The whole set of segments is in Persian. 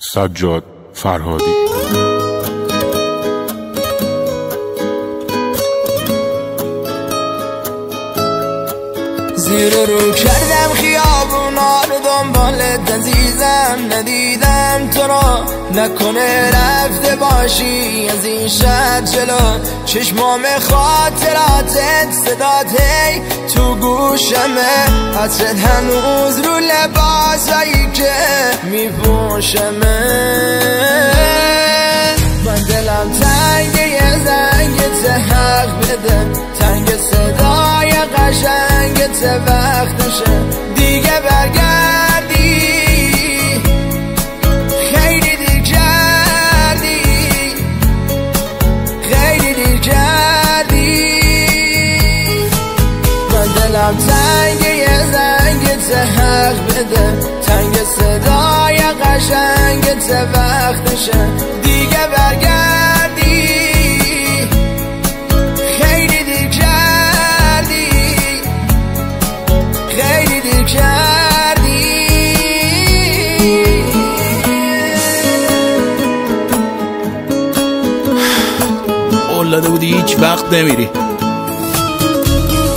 سجاد فرهادی. زیر رو کردم خیابونا رو دنبالت عزیزم، ندیدم تو را، نکنه رفته باشی از این شهر جلو. چشمام خاطراتت صدات هی تو گوشمه، حسرت هنوز رو لباسایی که میپوشمه. من دلم تنگه یه زنگت حق بده، تنگ صدای قشنگت وقتشه دیگه برگردی. خیلی دیر کردی، خیلی دیر کردی. من دلم تنگه یه زنگت حق بده، تنگ صدای قشنگت وقتشه دیگه برگردی. خیلی دیر کردی، خیلی دیر کردی. قول داده بودی هیچ وقت نمیری،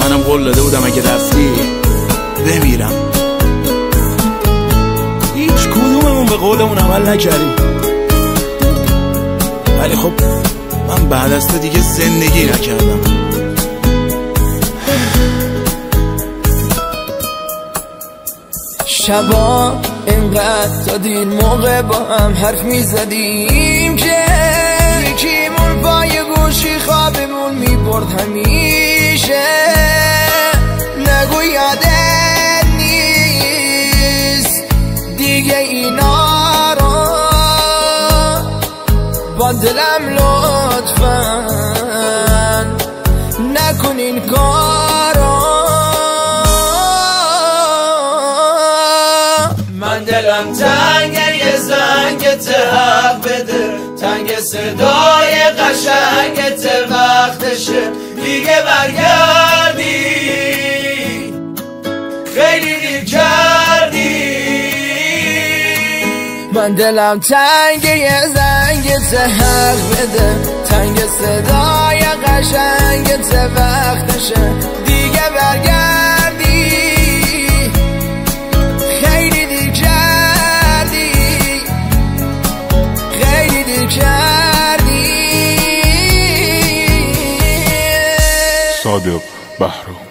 منم قول داده بودم اگه رفتی بمیرم. هیچ کدوممون به قولمون عمل نکردیم، ولی خب من بعد از تو دیگه زندگی نکردم. شبا اینقدر تا دیر موقع با هم حرف میزدیم که یکیمون پای گوشی خوابمون میبرد همیشه. نگو یادت نیست دیگه اینا رو، با دلم لطفاً نکن این کارو. من دلم تنگه یه زنگت حق بده، تنگ صدای قشنگت وقتشه دیگه برگردی. خیلی دیر کردی. من دلم تنگه یه زنگت حق بده، تنگ صدای قشنگت وقتشه دیگه برگردی. خیلی دیر کردی، خیلی دیر کردی. صادق بهرام.